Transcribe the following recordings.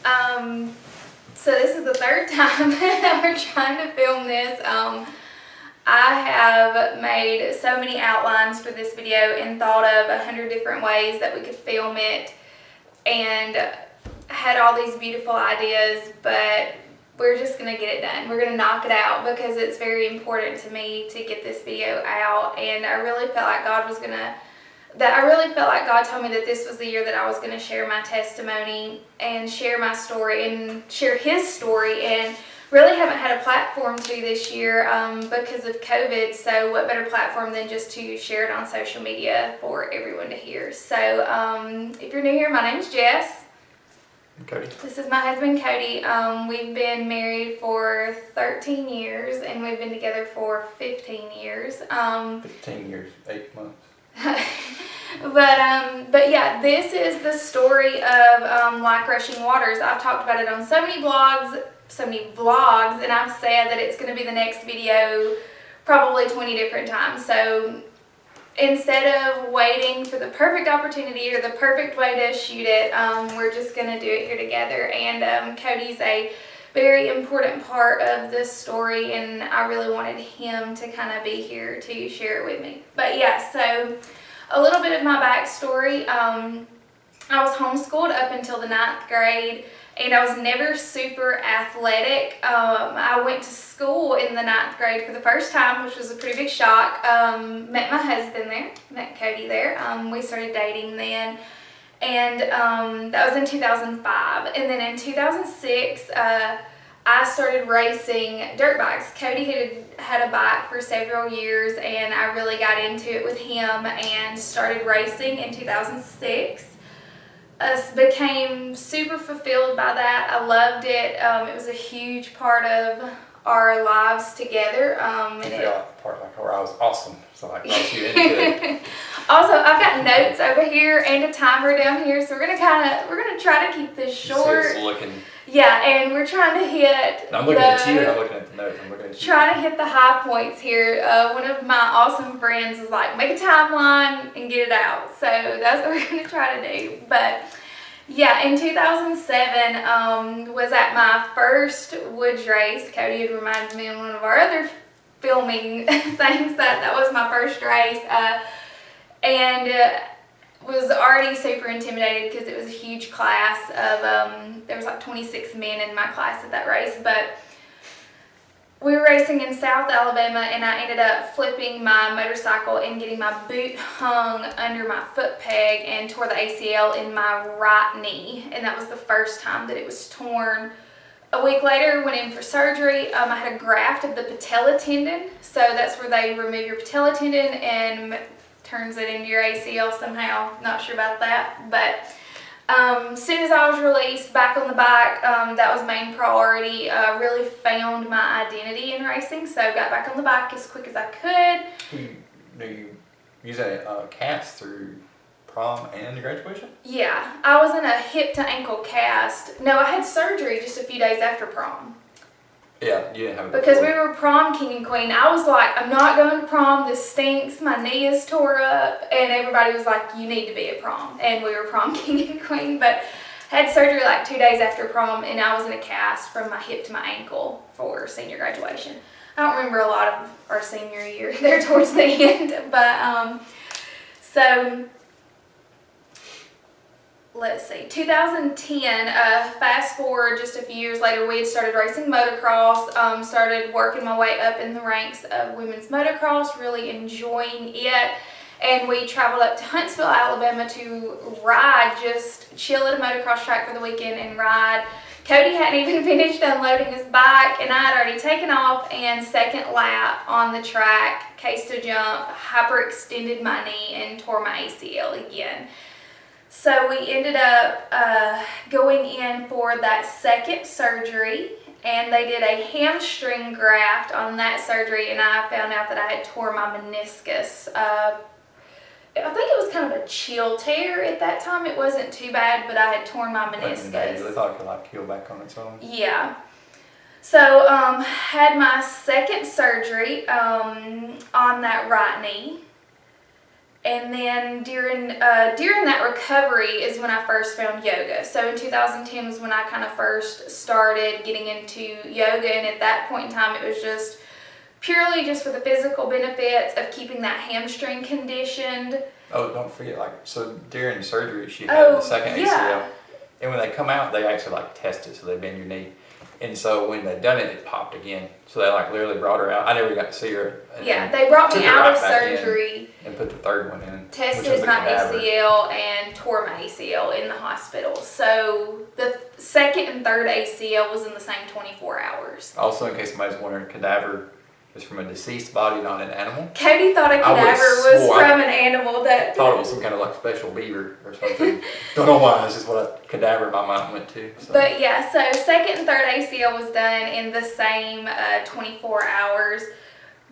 So this is the third time that we're trying to film this. I have made so many outlines for this video and thought of 100 different ways that we could film it, and had all these beautiful ideas, but we're just gonna get it done. We're gonna knock it out because it's very important to me to get this video out, and I really felt like God told me that this was the year that I was going to share my testimony and share my story and share His story, and really haven't had a platform to this year because of COVID. So what better platform than just to share it on social media for everyone to hear. So if you're new here, my name is Jess. I'm Cody. This is my husband Cody. We've been married for 13 years and we've been together for 15 years. 15 years, 8 months. But yeah, this is the story of Like Rushing Waters. I've talked about it on so many vlogs, and I've said that it's going to be the next video probably 20 different times. So instead of waiting for the perfect opportunity or the perfect way to shoot it, we're just going to do it here together. And Cody's a very important part of this story, and I really wanted him to kind of be here to share it with me. But yeah, so a little bit of my backstory. I was homeschooled up until the 9th grade, and I was never super athletic. I went to school in the 9th grade for the first time, which was a pretty big shock. Met my husband there, met Cody there. We started dating then, and that was in 2005. And then in 2006, I started racing dirt bikes. Cody had a bike for several years, and I really got into it with him and started racing in 2006. Became super fulfilled by that. I loved it. It was a huge part of our lives together. I feel like the part where I was awesome, so I got you into it. Also, I've got notes over here and a timer down here, so we're gonna try to keep this short. It's looking. Yeah, and we're trying to hit. I'm looking at you. I'm looking at the notes. I'm looking at you. Trying to hit the high points here. One of my awesome friends was like, make a timeline and get it out. So that's what we're going to try to do. But yeah, in 2007 was at my first woods race. Cody had reminded me in one of our other filming things that was my first race. And was already super intimidated because it was a huge class of, there was like 26 men in my class at that race, but we were racing in South Alabama, and I ended up flipping my motorcycle and getting my boot hung under my foot peg and tore the ACL in my right knee, and that was the first time that it was torn. A week later, went in for surgery. I had a graft of the patella tendon, so that's where they remove your patella tendon and turns it into your ACL somehow. Not sure about that, but as soon as I was released back on the bike, that was main priority. Really found my identity in racing, so got back on the bike as quick as I could. Do you use a cast through prom and graduation? Yeah, I was in a hip to ankle cast. No, I had surgery just a few days after prom. Yeah, you didn't have it because before. we were prom king and queen. I was like, I'm not going to prom. This stinks. My knee is tore up. And everybody was like, you need to be at prom. And we were prom king and queen. But had surgery like 2 days after prom, and I was in a cast from my hip to my ankle for senior graduation. I don't remember a lot of our senior year there towards the end. But so let's see, 2010, fast forward just a few years later, we had started racing motocross, started working my way up in the ranks of women's motocross, really enjoying it, and we traveled up to Huntsville, Alabama to ride, just chill at a motocross track for the weekend and ride. Cody hadn't even finished unloading his bike, and I had already taken off, and second lap on the track, cased a jump, hyperextended my knee, and tore my ACL again. So we ended up going in for that second surgery, and they did a hamstring graft on that surgery, and I found out that I had tore my meniscus. I think it was kind of a chill tear at that time. It wasn't too bad, but I had torn my meniscus. They thought it could like heal back on its own. Yeah. So had my second surgery on that right knee. And then during that recovery is when I first found yoga. So in 2010 was when I kind of first started getting into yoga, and at that point in time it was just purely just for the physical benefits of keeping that hamstring conditioned. Oh, don't forget, like, so during surgery, she had the second ACL. And when they come out, they actually, like, test it, so they bend your knee. And so when they done it, it popped again. So they, like, literally brought her out. I never got to see her. Yeah, they brought me out of surgery. And put the third one in. Tested my ACL and tore my ACL in the hospital. So the second and third ACL was in the same 24 hours. Also, in case somebody's wondering, cadaver is from a deceased body, not an animal. Cody thought a cadaver was from an animal. That thought it was some kind of like special beaver or something. Don't know why. It's just what a cadaver my mind went to. So. But yeah, so second and third ACL was done in the same 24 hours.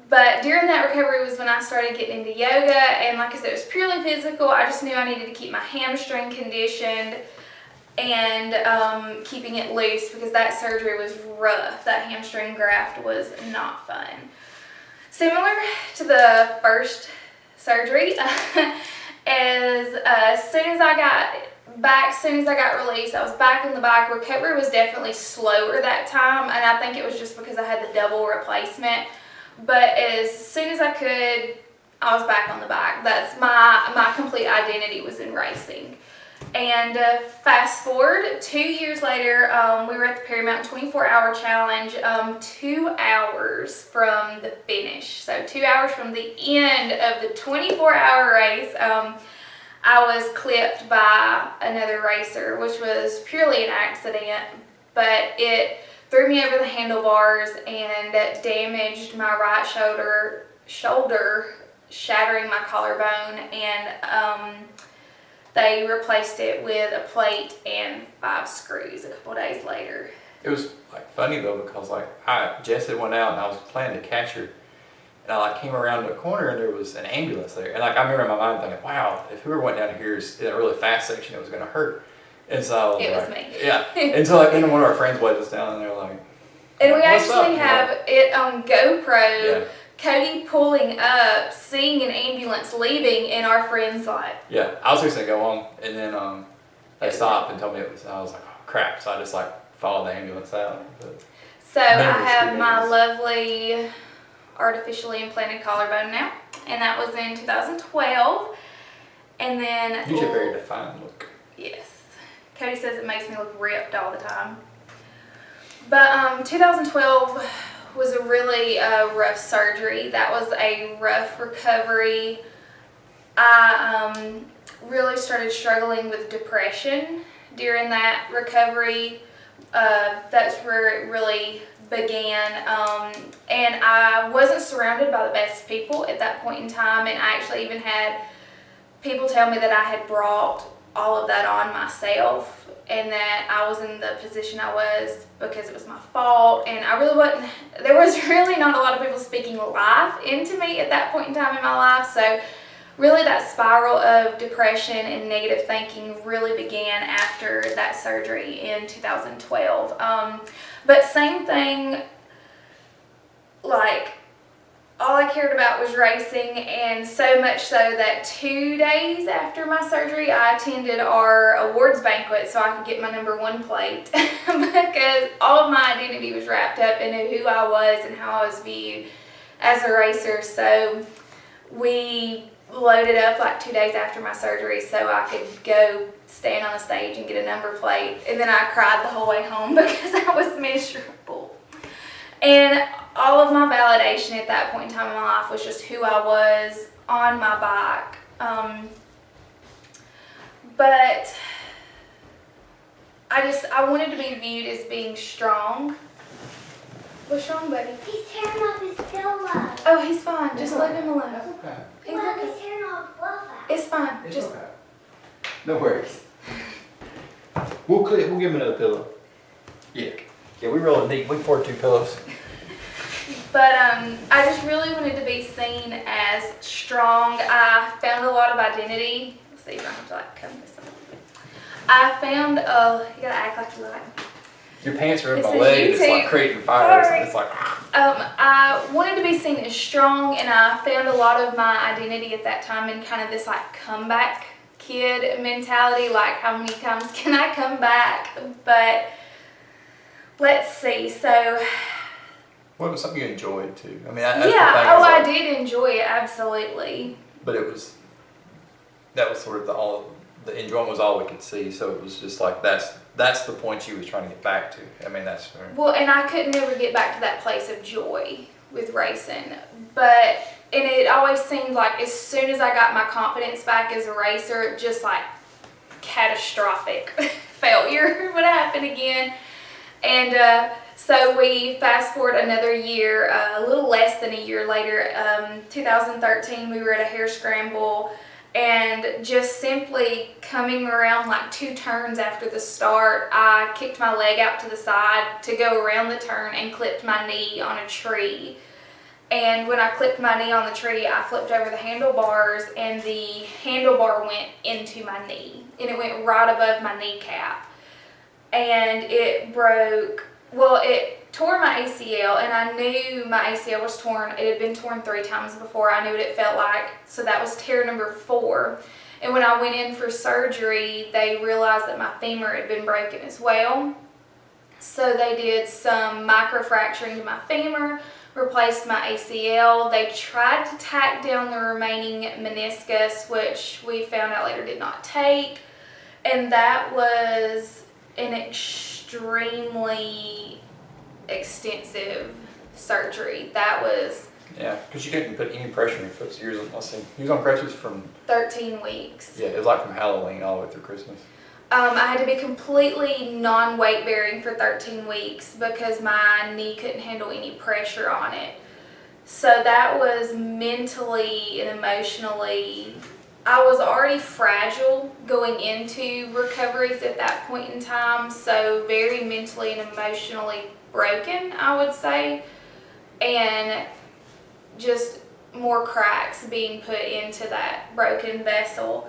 But during that recovery was when I started getting into yoga, and like I said, it was purely physical. I just knew I needed to keep my hamstring conditioned and keeping it loose, because that surgery was rough. That hamstring graft was not fun. Similar to the first surgery, as soon as I got released, I was back on the bike. Recovery was definitely slower that time, and I think it was just because I had the double replacement. But as soon as I could, I was back on the bike. That's my complete identity was in racing. And fast forward 2 years later, we were at the Perry Mountain 24-hour challenge, 2 hours from the finish. So 2 hours from the end of the 24-hour race, I was clipped by another racer, which was purely an accident, but it threw me over the handlebars and damaged my right shoulder, shattering my collarbone, and they replaced it with a plate and 5 screws a couple days later. It was like funny though, because like Jess had went out and I was planning to catch her, and I like came around the corner and there was an ambulance there, and like I remember in my mind thinking, wow, if whoever went down here is in a really fast section, it was gonna hurt. And so it was me. Yeah. And so like then one of our friends waved us down and they're like, and we actually have it on GoPro. Yeah. Cody pulling up, seeing an ambulance leaving, and our friends like... Yeah, I was just going to go on, and then they stopped and told me it was... I was like, oh, crap. So I just, like, followed the ambulance out. But so I have my lovely artificially implanted collarbone now, and that was in 2012. And then... You have a very defined look. Yes. Cody says it makes me look ripped all the time. But 2012... was a really rough surgery. That was a rough recovery. I really started struggling with depression during that recovery. That's where it really began. And I wasn't surrounded by the best people at that point in time, and I actually even had people tell me that I had brought all of that on myself, and that I was in the position I was because it was my fault, and I really wasn't, there was really not a lot of people speaking life into me at that point in time in my life. So really that spiral of depression and negative thinking really began after that surgery in 2012. But same thing, like, all I cared about was racing, and so much so that 2 days after my surgery, I attended our awards banquet so I could get my #1 plate because all of my identity was wrapped up into who I was and how I was viewed as a racer. So we loaded up like 2 days after my surgery so I could go stand on a stage and get a number plate, and then I cried the whole way home because I was miserable. And all of my validation at that point in time in my life was just who I was on my bike. But I wanted to be viewed as being strong. What's wrong, buddy? He's tearing off his pillow. Oh, he's fine. Just leave him alone. That's okay. He's Look, okay. he's tearing off fluff out. It's fine. It's Just okay. No worries. We'll give him another pillow. Yeah. Yeah, we really need. We poured 2 pillows. But I just really wanted to be seen as strong. I found a lot of identity. Let's see if I have to like come this way. I found you gotta act like you like me. Your pants are in It my says leg, and it's like YouTube. creating fires. Sorry. And it's like, I wanted to be seen as strong, and I found a lot of my identity at that time in kind of this like comeback kid mentality, like how many times can I come back? But let's see. So what was something you enjoyed too? I mean, that's yeah, the thing. oh, is, I like, did enjoy it absolutely. But that was sort of the enjoyment was all we could see. So it was just like that's the point she was trying to get back to. I mean, that's her. Well, and I could never get back to that place of joy with racing, but and it always seemed like as soon as I got my confidence back as a racer, just like catastrophic failure would happen again. And so we fast forward another year, a little less than a year later, 2013, we were at a hare scramble, and just simply coming around like 2 turns after the start, I kicked my leg out to the side to go around the turn and clipped my knee on a tree. And when I clipped my knee on the tree, I flipped over the handlebars, and the handlebar went into my knee, and it went right above my kneecap. And it broke, well, it tore my ACL, and I knew my ACL was torn. It had been torn 3 times before. I knew what it felt like. So that was tear number 4. And when I went in for surgery, they realized that my femur had been broken as well. So they did some microfracturing to my femur, replaced my ACL. They tried to tack down the remaining meniscus, which we found out later did not take. And that was an extremely extensive surgery. That was Yeah, because you couldn't put any pressure on your foot. So let's see, he was on crutches from 13 weeks. Yeah, it was like from Halloween all the way through Christmas. I had to be completely non-weight bearing for 13 weeks because my knee couldn't handle any pressure on it. So that was mentally and emotionally, I was already fragile going into recoveries at that point in time. So very mentally and emotionally broken, I would say. And just more cracks being put into that broken vessel.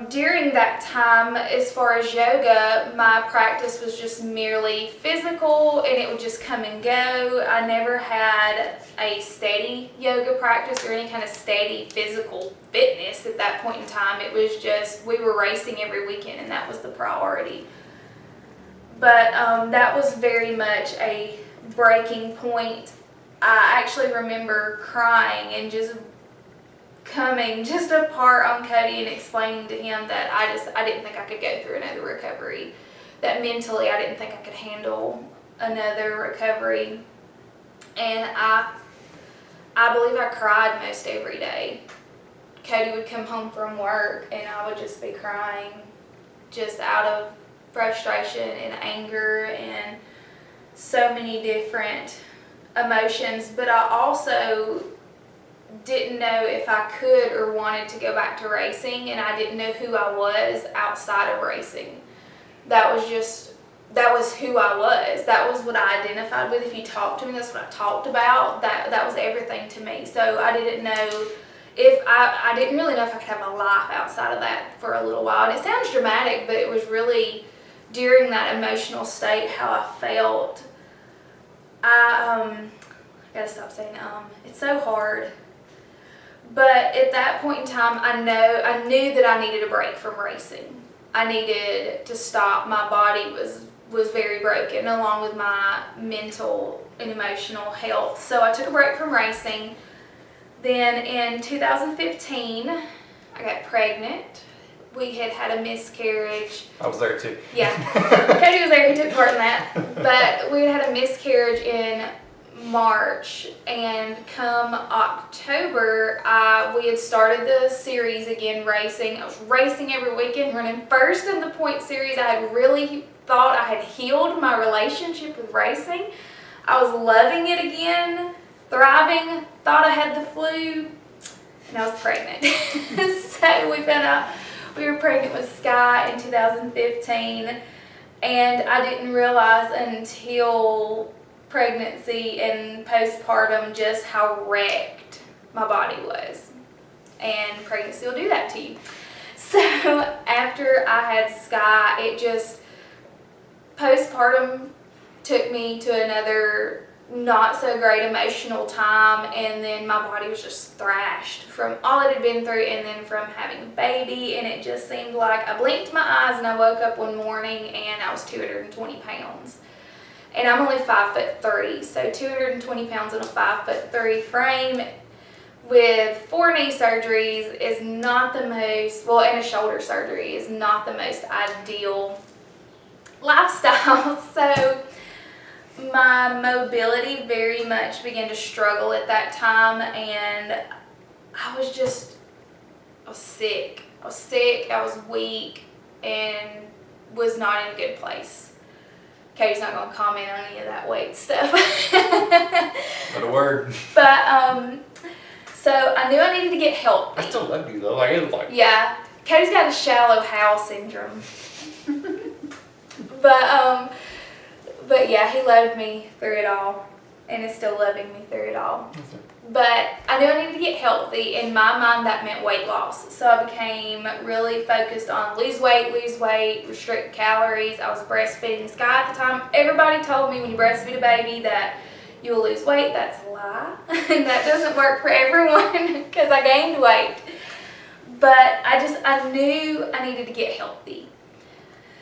During that time, as far as yoga, my practice was just merely physical, and it would just come and go. I never had a steady yoga practice or any kind of steady physical fitness at that point in time. It was just, we were racing every weekend, and that was the priority. But that was very much a breaking point. I actually remember crying and just coming just apart on Cody and explaining to him that I didn't think I could go through another recovery, that mentally I didn't think I could handle another recovery. And I believe I cried most every day. Cody would come home from work and I would just be crying, just out of frustration and anger and so many different emotions. But I also didn't know if I could or wanted to go back to racing, and I didn't know who I was outside of racing. That was who I was. That was what I identified with. If you talked to me, that's what I talked about. That was everything to me. So I didn't know if I didn't really know if I could have a life outside of that for a little while. And it sounds dramatic, but it was really during that emotional state how I felt. I gotta stop saying it's so hard. But at that point in time, I knew that I needed a break from racing. I needed to stop. My body was very broken, along with my mental and emotional health. So I took a break from racing. Then in 2015, I got pregnant. We had a miscarriage. I was there too. Yeah, Cody was there. He took part in that. But we had a miscarriage in March, and come October, we had started the series again, racing. I was racing every weekend, running first in the point series. I had really thought I had healed my relationship with racing. I was loving it again, thriving, thought I had the flu, and I was pregnant. So we found out we were pregnant with Sky in 2015, and I didn't realize until pregnancy and postpartum just how wrecked my body was. And pregnancy will do that to you. So after I had Sky, postpartum took me to another not so great emotional time, and then my body was just thrashed from all it had been through, and then from having a baby, and it just seemed like I blinked my eyes and I woke up one morning and I was 220 pounds. And I'm only 5'3", so 220 pounds in a 5'3" frame with 4 knee surgeries is not the most, well, and a shoulder surgery is not the most ideal lifestyle. So my mobility very much began to struggle at that time, and I was sick. I was weak, and was not in a good place. Katie's not going to comment on any of that weight stuff. Not a word. But, so I knew I needed to get healthy. I still love you though. Like, it was like. Yeah. Katie's got a shallow Hal syndrome. But yeah, he loved me through it all, and is still loving me through it all. But I knew I needed to get healthy. In my mind, that meant weight loss. So I became really focused on lose weight, restrict calories. I was breastfeeding Sky at the time. Everybody told me when you breastfeed a baby that you will lose weight. That's a lie. And that doesn't work for everyone because I gained weight. But I knew I needed to get healthy.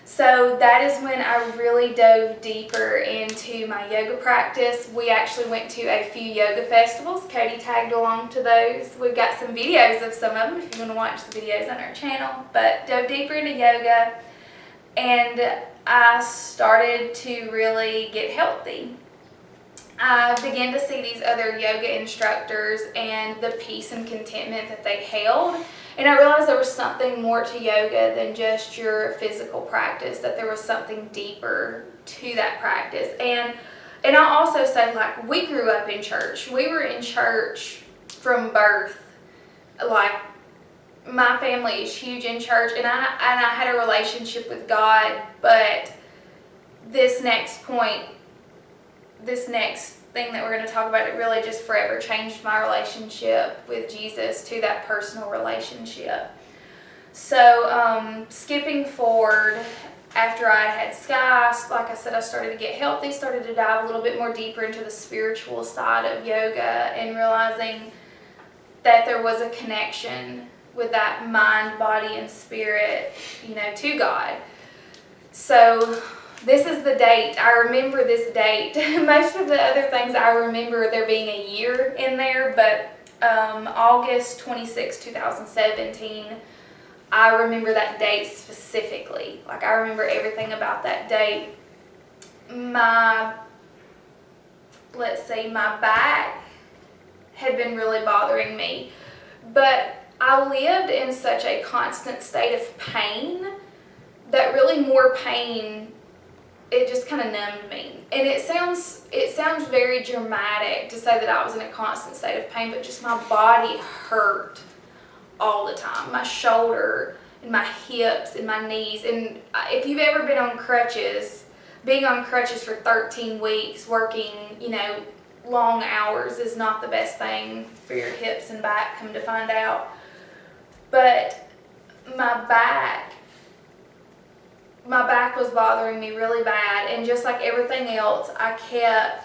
So that is when I really dove deeper into my yoga practice. We actually went to a few yoga festivals. Cody tagged along to those. We've got some videos of some of them if you want to watch the videos on our channel. But dove deeper into yoga, and I started to really get healthy. I began to see these other yoga instructors and the peace and contentment that they held. And I realized there was something more to yoga than just your physical practice, that there was something deeper to that practice. And I'll also say, like, we grew up in church. We were in church from birth. Like, my family is huge in church, and I had a relationship with God, but this next thing that we're going to talk about, it really just forever changed my relationship with Jesus to that personal relationship. So skipping forward, after I had Sky, like I said, I started to get healthy, started to dive a little bit more deeper into the spiritual side of yoga, and realizing that there was a connection with that mind, body, and spirit, to God. So this is the date. I remember this date. Most of the other things I remember there being a year in there, but August 26, 2017, I remember that date specifically. Like, I remember everything about that date. My back had been really bothering me, but I lived in such a constant state of pain that really more pain, it just kind of numbed me. And it sounds very dramatic to say that I was in a constant state of pain, but just my body hurt all the time. My shoulder and my hips and my knees. And if you've ever been on crutches, being on crutches for 13 weeks, working, long hours is not the best thing for your hips and back, come to find out. But my back was bothering me really bad, and just like everything else, I kept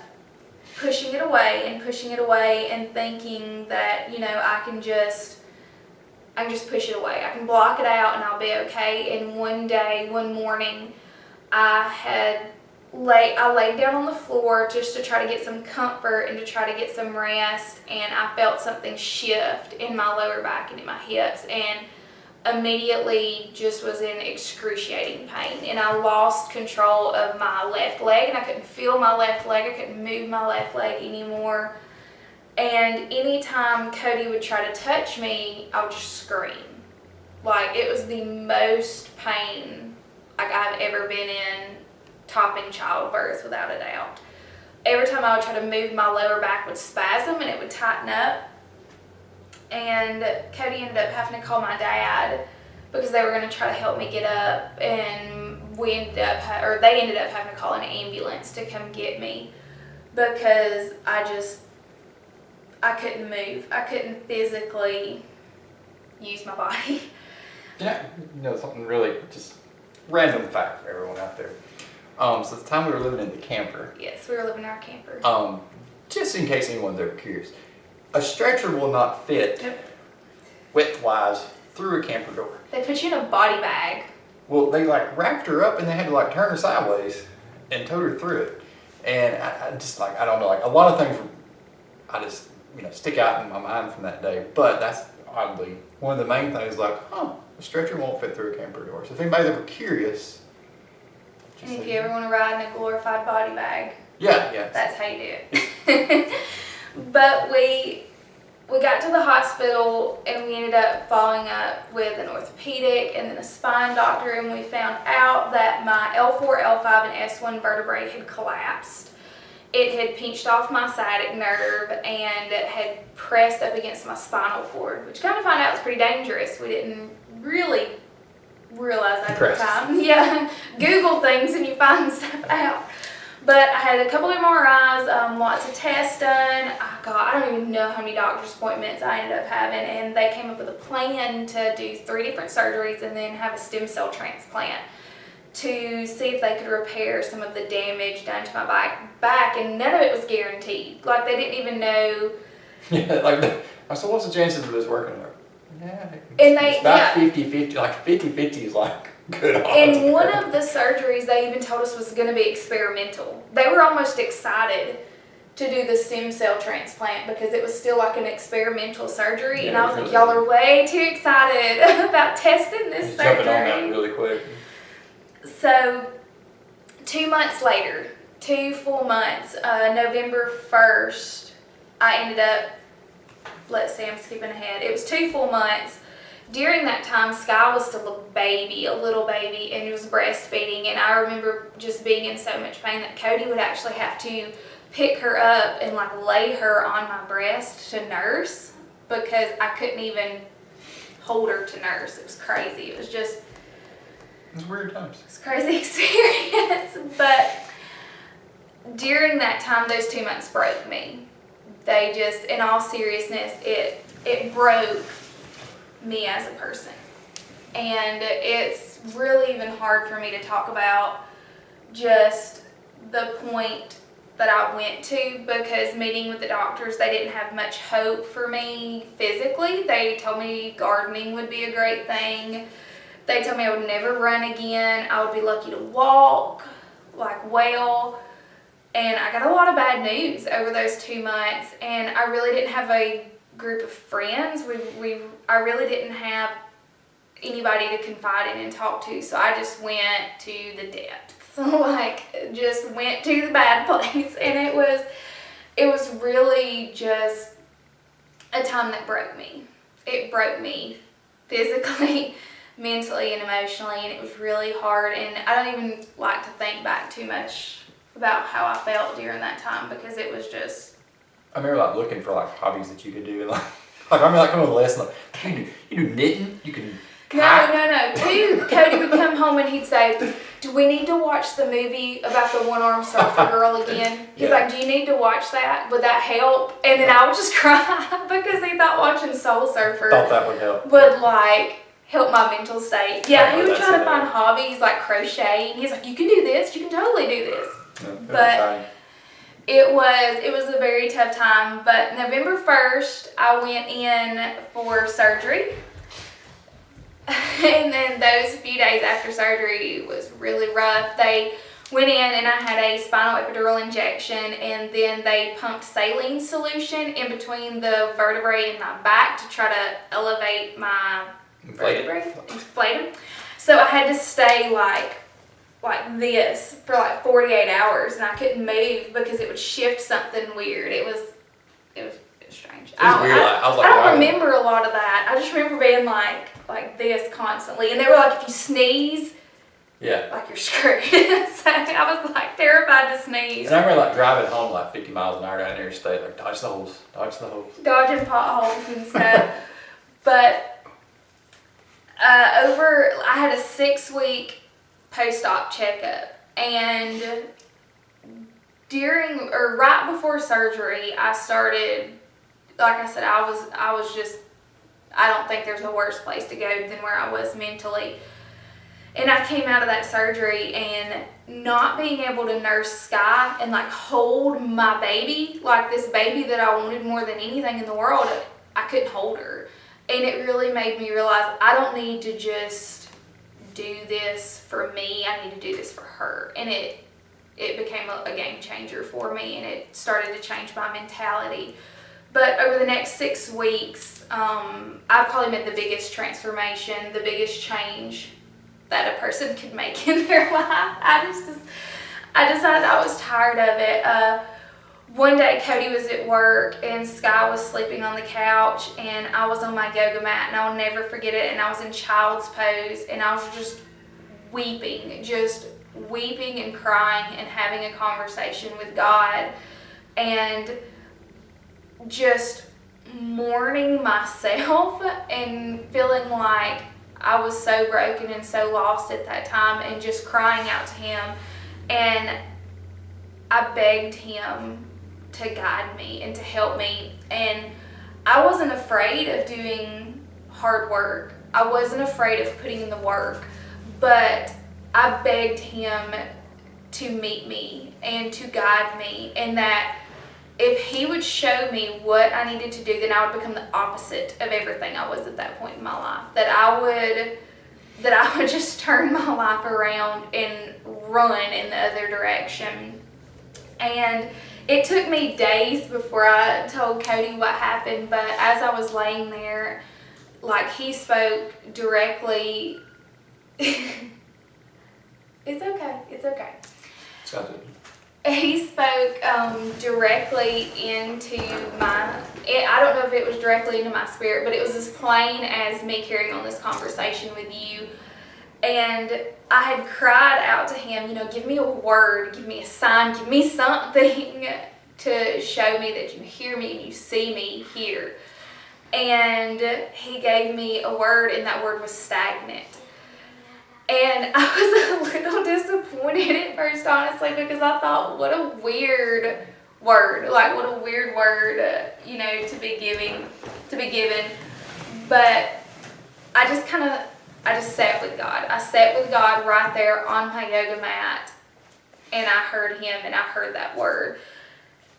pushing it away and thinking that, I can just push it away. I can block it out and I'll be okay. And one morning, I laid down on the floor just to try to get some comfort and to try to get some rest, and I felt something shift in my lower back and in my hips, and immediately just was in excruciating pain, and I lost control of my left leg, and I couldn't feel my left leg. I couldn't move my left leg anymore. And anytime Cody would try to touch me, I would just scream. Like, it was the most pain like I've ever been in, topping childbirth without a doubt. Every time I would try to move, my lower back would spasm and it would tighten up. And Cody ended up having to call my dad because they were going to try to help me get up, and they ended up having to call an ambulance to come get me because I couldn't move. I couldn't physically use my body. Yeah, something really just random fact for everyone out there. So at the time we were living in the camper, Yes, we were living in our camper. just in case anyone's ever curious, a stretcher will not fit Nope. width-wise through a camper door. They put you in a body bag. Well, they like wrapped her up and they had to like turn her sideways and tote her through it. And I just like, I don't know, like a lot of things I just, stick out in my mind from that day. But that's oddly one of the main things, like, a stretcher won't fit through a camper door. So if anybody's ever curious, And if you ever want to ride in a glorified body bag, yeah. that's how you do it. But we got to the hospital and we ended up following up with an orthopedic and then a spine doctor, and we found out that my L4, L5, and S1 vertebrae had collapsed. It had pinched off my sciatic nerve and it had pressed up against my spinal cord, which kind of found out was pretty dangerous. We didn't really realize that at the Impressed. time. Yeah, Google things and you find stuff out. But I had a couple MRIs, lots of tests done. I don't even know how many doctor's appointments I ended up having, and they came up with a plan to do 3 different surgeries and then have a stem cell transplant to see if they could repair some of the damage done to my back, and none of it was guaranteed. Like, they didn't even know. Yeah, like, so what's the chances of this working? Like, yeah, And they- it's about yeah. 50-50. Like 50-50 is like good odds. And one of the surgeries they even told us was going to be experimental. They were almost excited to do the stem cell transplant because it was still like an experimental surgery. Yeah, and I was it like, really y'all are way too excited about testing this Just jumping on that surgery. really quick. So 2 months later, 2 full months, November 1st, I ended up, let's see, I'm skipping ahead. It was 2 full months. During that time, Sky was still a little baby, and was breastfeeding. And I remember just being in so much pain that Cody would actually have to pick her up and like lay her on my breast to nurse because I couldn't even hold her to nurse. It was crazy. It was just, It's weird times. it's a crazy experience. But during that time, those 2 months broke me. They just, in all seriousness, it broke me as a person. And it's really even hard for me to talk about just the point that I went to, because meeting with the doctors, they didn't have much hope for me physically. They told me gardening would be a great thing. They told me I would never run again. I would be lucky to walk like well. And I got a lot of bad news over those 2 months, and I really didn't have a group of friends. I really didn't have anybody to confide in and talk to, so I just went to the depths. Like, just went to the bad place, and it was really just a time that broke me. It broke me physically, mentally, and emotionally, and it was really hard. And I don't even like to think back too much about how I felt during that time, because it was just, I remember like looking for like hobbies that you could do, and like I remember like coming to the lesson, like you do knitting, you can kite. No. Cody would come home and he'd say, do we need to watch the movie about the one-armed surfer girl again? He's Yeah. like, do you need to watch that? Would that help? And then I would just cry because he thought watching Soul Surfer Thought that would help. would like help my mental state. Yeah, he would That's try to it. find hobbies like crocheting. He's like, you can do this, you can totally do this. Yeah, it was But- exciting. It was a very tough time, but November 1st, I went in for surgery. And then those few days after surgery was really rough. They went in and I had a spinal epidural injection, and then they pumped saline solution in between the vertebrae in my back to try to elevate my vertebrae, inflate them. So I had to stay like this for like 48 hours, and I couldn't move because it would shift something weird. It was strange. It was weird. I was like, I don't wow. remember a lot of that. I just remember being like this constantly, and they were like, if you sneeze, Yeah. like you're screwed. So I was like terrified to sneeze. And I remember like driving home like 50 miles an hour down the interstate, like dodge the holes. Dodging potholes and stuff. But I had a 6-week post-op checkup, and right before surgery, I started, like I said, I was just, I don't think there's a worse place to go than where I was mentally. And I came out of that surgery and not being able to nurse Sky and like hold my baby, like this baby that I wanted more than anything in the world, I couldn't hold her. And it really made me realize I don't need to just do this for me, I need to do this for her. And it became a game changer for me, and it started to change my mentality. But over the next 6 weeks, I probably made the biggest transformation, the biggest change that a person could make in their life. I decided I was tired of it. One day Cody was at work and Sky was sleeping on the couch, and I was on my yoga mat, and I will never forget it, and I was in child's pose, and I was just weeping and crying and having a conversation with God, and just mourning myself and feeling like I was so broken and so lost at that time, and just crying out to him. And I begged him to guide me and to help me. And I wasn't afraid of doing hard work. I wasn't afraid of putting in the work, but I begged him to meet me and to guide me, and that if he would show me what I needed to do, then I would become the opposite of everything I was at that point in my life. That I would just turn my life around and run in the other direction. And it took me days before I told Cody what happened, but as I was laying there, like, he spoke directly. It's okay. It's got to. He spoke directly into I don't know if it was directly into my spirit, but it was as plain as me carrying on this conversation with you. And I had cried out to him, give me a word, give me a sign, give me something to show me that you hear me and you see me here. And he gave me a word, and that word was stagnant. And I was a little disappointed at first, honestly, because I thought, what a weird word. Like, what a weird word, to be given. But I just sat with God. I sat with God right there on my yoga mat, and I heard him, and I heard that word.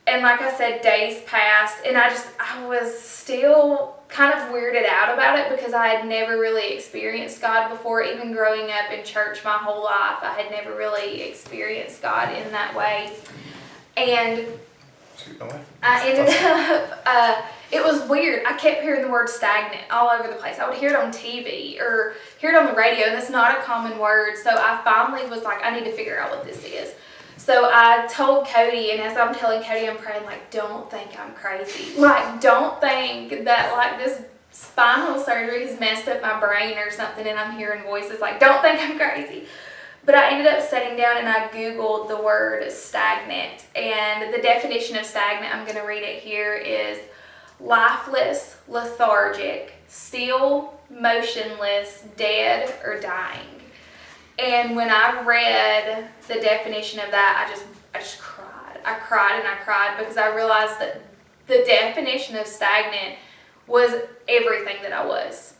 And like I said, days passed, and I was still kind of weirded out about it, because I had never really experienced God before. Even growing up in church my whole life, I had never really experienced God in that way. And I ended up, it was weird. I kept hearing the word stagnant all over the place. I would hear it on TV or hear it on the radio, and that's not a common word. So I finally was like, I need to figure out what this is. So I told Cody, and as I'm telling Cody, I'm praying, like, don't think I'm crazy. Like, don't think that, like, this spinal surgery has messed up my brain or something, and I'm hearing voices. Like, don't think I'm crazy. But I ended up sitting down and I Googled the word stagnant. And the definition of stagnant, I'm going to read it here, is lifeless, lethargic, still, motionless, dead, or dying. And when I read the definition of that, I just cried. I cried because I realized that the definition of stagnant was everything that I was.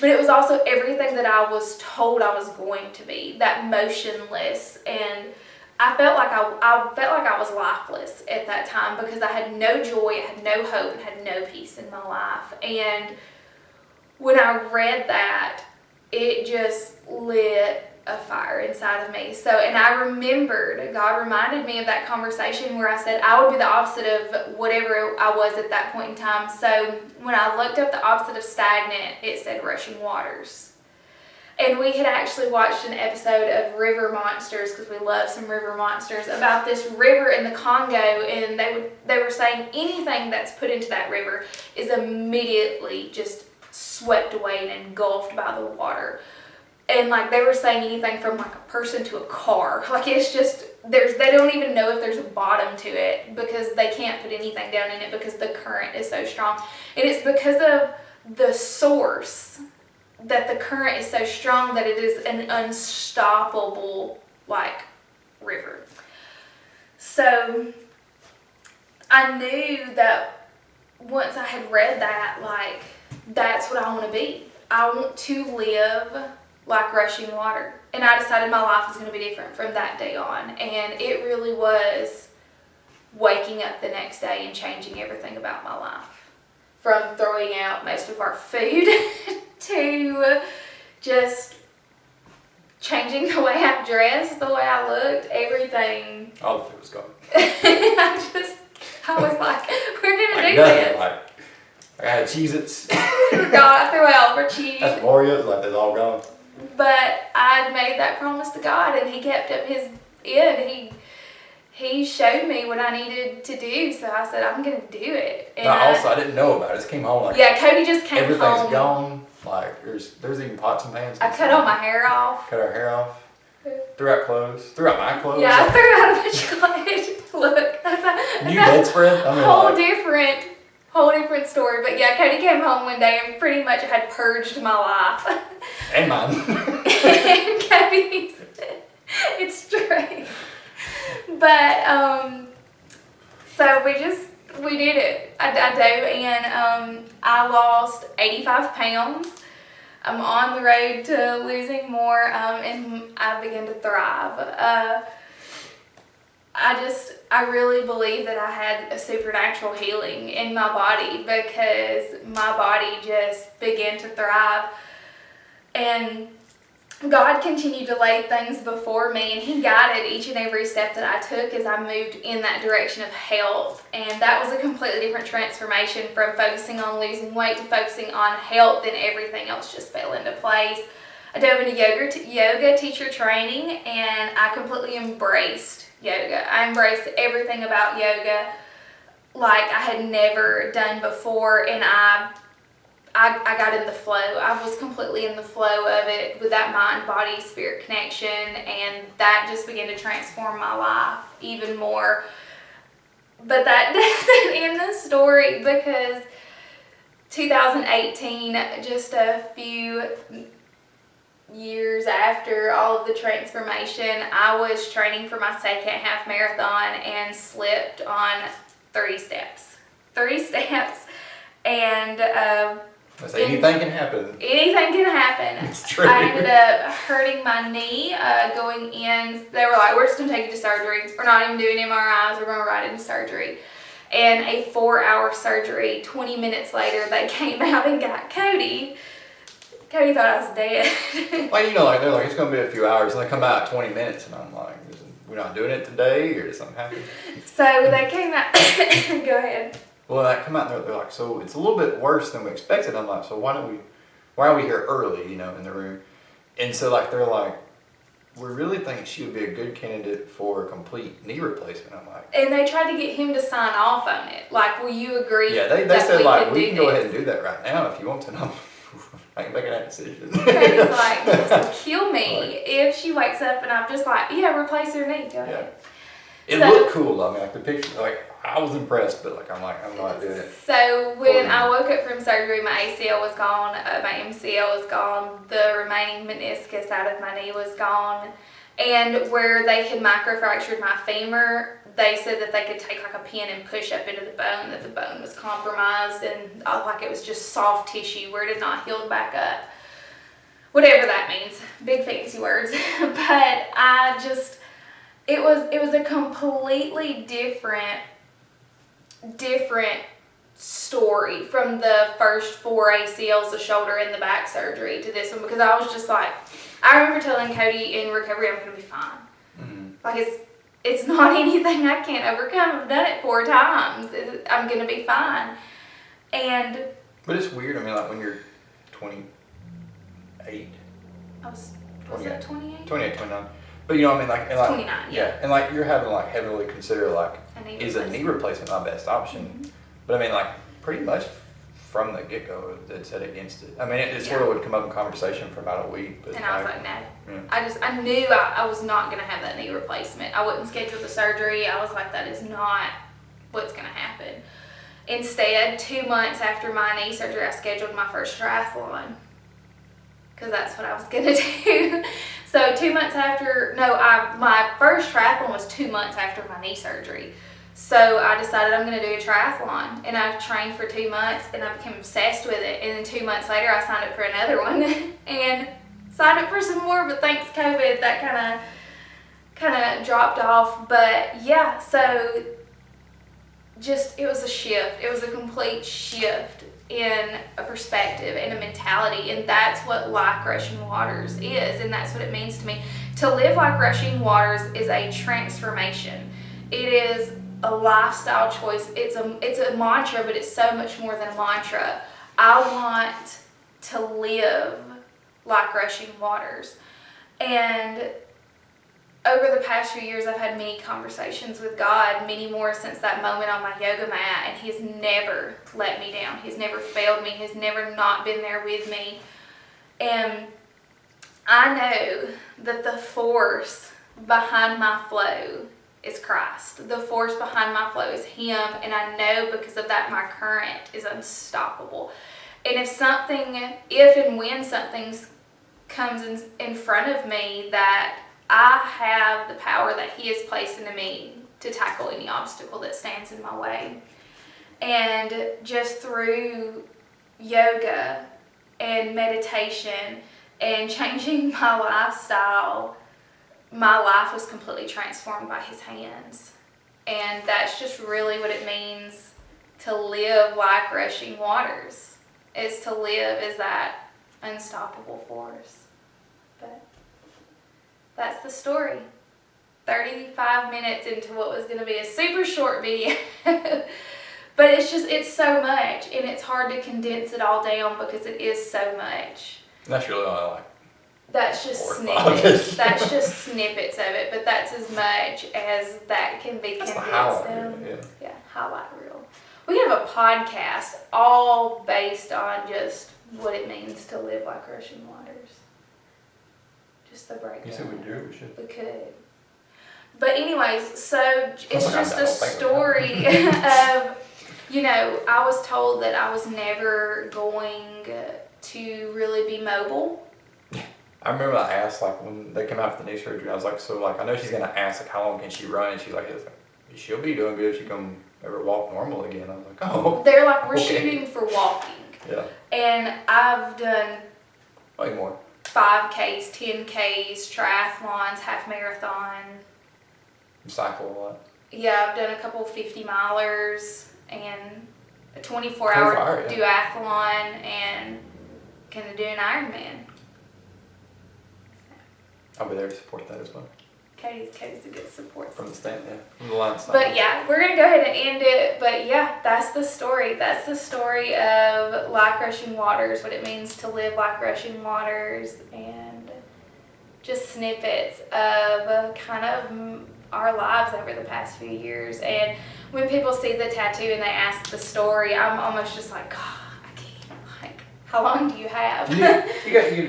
But it was also everything that I was told I was going to be, that motionless. And I felt like I was lifeless at that time, because I had no joy, I had no hope, and had no peace in my life. And when I read that, it just lit a fire inside of me. And I remembered, God reminded me of that conversation where I said I would be the opposite of whatever I was at that point in time. So when I looked up the opposite of stagnant, it said rushing waters. And we had actually watched an episode of River Monsters, because we love some river monsters, about this river in the Congo, and they were saying anything that's put into that river is immediately just swept away and engulfed by the water. And like they were saying anything from like a person to a car. Like it's just, they don't even know if there's a bottom to it, because they can't put anything down in it because the current is so strong. And it's because of the source that the current is so strong that it is an unstoppable like river. So I knew that once I had read that, like that's what I want to be. I want to live like rushing water. And I decided my life was going to be different from that day on. And it really was waking up the next day and changing everything about my life. From throwing out most of our food to just changing the way I dressed, the way I looked, everything. All the food was gone. I was like, we're going to Like do nothing, this. like I had Cheez-Its. God, I threw out for cheese. That's Oreos, like that's all gone. But I made that promise to God, and He kept up His end. He showed me what I needed to do, so I said, I'm going to do it. And But also, I didn't know about it. I just came home like yeah, Cody just came everything's home. gone. Like there's even pots and pans. I cut all my hair off. Cut our hair off. Threw out clothes. Threw out my clothes. Yeah, I threw out a bunch of clothes. Look, that's New a bedspread. I mean, like, whole different story. But yeah, Cody came home one day and pretty much had purged my life. and mine. And Cody's, it's true. But so we did it. I do, and I lost 85 pounds. I'm on the road to losing more, and I began to thrive. I really believe that I had a supernatural healing in my body because my body just began to thrive. And God continued to lay things before me, and He guided each and every step that I took as I moved in that direction of health. And that was a completely different transformation from focusing on losing weight to focusing on health, and everything else just fell into place. I dove into yoga teacher training, and I completely embraced yoga. I embraced everything about yoga like I had never done before, and I got in the flow. I was completely in the flow of it with that mind, body, spirit connection, and that just began to transform my life even more. But that doesn't end the story, because 2018, just a few years after all of the transformation, I was training for my second half marathon and slipped on 3 steps. 3 steps, and anything can happen. Anything can happen. It's true. I ended up hurting my knee going in. They were like, we're just going to take you to surgery. We're not even doing MRIs. We're going to ride into surgery. And a 4-hour surgery, 20 minutes later, they came out and got Cody. Cody thought I was dead. Like, like they're like, it's going to be a few hours, and they come out in 20 minutes, and I'm like, we're not doing it today, or did something happen? So they came out. Go ahead. Well, I come out and they're like, so it's a little bit worse than we expected. I'm like, so why are we here early, in the room? And so like, they're like, we really think she would be a good candidate for a complete knee replacement. I'm like, And they tried to get him to sign off on it. Like, will you agree? yeah, they that said like, could we do can go this? ahead and do that right now if you want to. And I'm I ain't making that decision. Cody's like, this will kill me Like, if she wakes up and I'm just like, yeah, replace her knee. Go ahead. It So- looked cool. I mean, like the picture, like I was impressed, but like I'm not doing it. So when For I woke up from surgery, my ACL was gone, my MCL was gone, the remaining meniscus out of my knee was gone, and where they had microfractured my femur, they said that they could take like a pin and push up into the bone, that the bone was compromised, and like it was just soft tissue where it had not healed back up. Whatever that means, big fancy words. But it was a completely different story from the first 4 ACLs, the shoulder and the back surgery, to this one, because I was just like, I remember telling Cody in recovery, I'm gonna be fine. Mm-hmm. Like it's not anything I can't overcome. I've done it 4 times. I'm gonna be fine. And But it's weird. I mean, like when you're 28, was 28. that 28? 28, 29. But you know what I mean? Like, and like 29, yeah. And like you're having to like heavily consider like, is a knee replacement my best option? Mhm. But I mean, like pretty much from the get-go, it said against it. I mean, it sort of would come up in conversation for about a week. But And I was like, no. yeah. I knew I was not going to have that knee replacement. I wouldn't schedule the surgery. I was like, that is not what's going to happen. Instead, 2 months after my knee surgery, I scheduled my first triathlon, because that's what I was going to do. So 2 months after, my first triathlon was 2 months after my knee surgery. So I decided I'm going to do a triathlon, and I trained for 2 months, and I became obsessed with it. And then 2 months later, I signed up for another one and signed up for some more, but thanks COVID, that kind of dropped off. But yeah, so just, it was a shift. It was a complete shift in a perspective and a mentality, and that's what Like Rushing Waters is, and that's what it means to me. To live like Rushing Waters is a transformation. It is a lifestyle choice. It's a mantra, but it's so much more than a mantra. I want to live like Rushing Waters. And over the past few years, I've had many conversations with God, many more since that moment on my yoga mat, and He's never let me down. He's never failed me. He's never not been there with me. And I know that the force behind my flow is Christ. The force behind my flow is Him, and I know because of that my current is unstoppable. And if and when something comes in front of me, that I have the power that He has placed into me to tackle any obstacle that stands in my way. And just through yoga and meditation and changing my lifestyle, my life was completely transformed by His hands. And that's just really what it means to live like Rushing Waters, is to live as that unstoppable force. But that's the story. 35 minutes into what was going to be a super short video. But it's so much, and it's hard to condense it all down because it is so much. And that's really all I like. That's just 4 or 5. snippets. That's just snippets of it, but that's as much as that can be That's the condensed highlight, down. yeah. Highlight reel. We have a podcast all based on just what it means to live like Rushing Waters. Just the breakdown. You said we'd do it, we should. We could. But anyways, so it's like just I'm a down, thank you. story of, I was told that I was never going to really be mobile. I remember I asked, like, when they came out for the knee surgery, I was like, I know she's going to ask, like, how long can she run? And she's like, she'll be doing good if she can ever walk normal again. I was like, oh. They're like, we're Okay. shooting for walking. Yeah. And I've done Way more. 5Ks, 10Ks, triathlons, half marathon. You cycle a lot. Yeah, I've done a couple 50 milers and a 24 24 hour hour, yeah. duathlon, and gonna do an Ironman. I'll be there to support that as well. Katie's a good support From the system. stand, yeah. From the line stand. But yeah, we're gonna go ahead and end it. But yeah, that's the story. That's the story of Like Rushing Waters, what it means to live like Rushing Waters, and just snippets of kind of our lives over the past few years. And when people see the tattoo and they ask the story, I'm almost just like, God, I can't. Like, how long do you have? You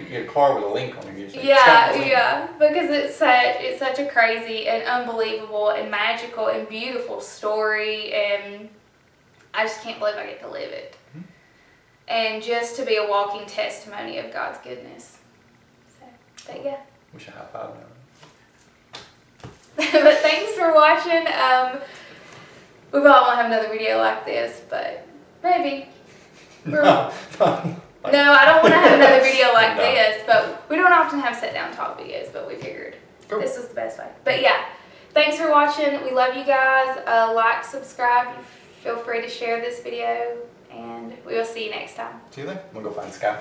get a card with a link on it. You just Yeah, tap the link. yeah, because it's such a crazy and unbelievable and magical and beautiful story, and I just can't believe I get to live it. Mm-hmm. And just to be a walking testimony of God's goodness. So, but yeah. We should high five now. But thanks for watching. We probably won't have another video like this, but maybe. No. No, I don't want to have another video like No. this, but we don't often have sit down talk videos, but we figured Cool. this was the best way. But yeah, thanks for watching. We love you guys. Like, subscribe. Feel free to share this video, and we will see you next time. See you there. I'm going to go find Sky.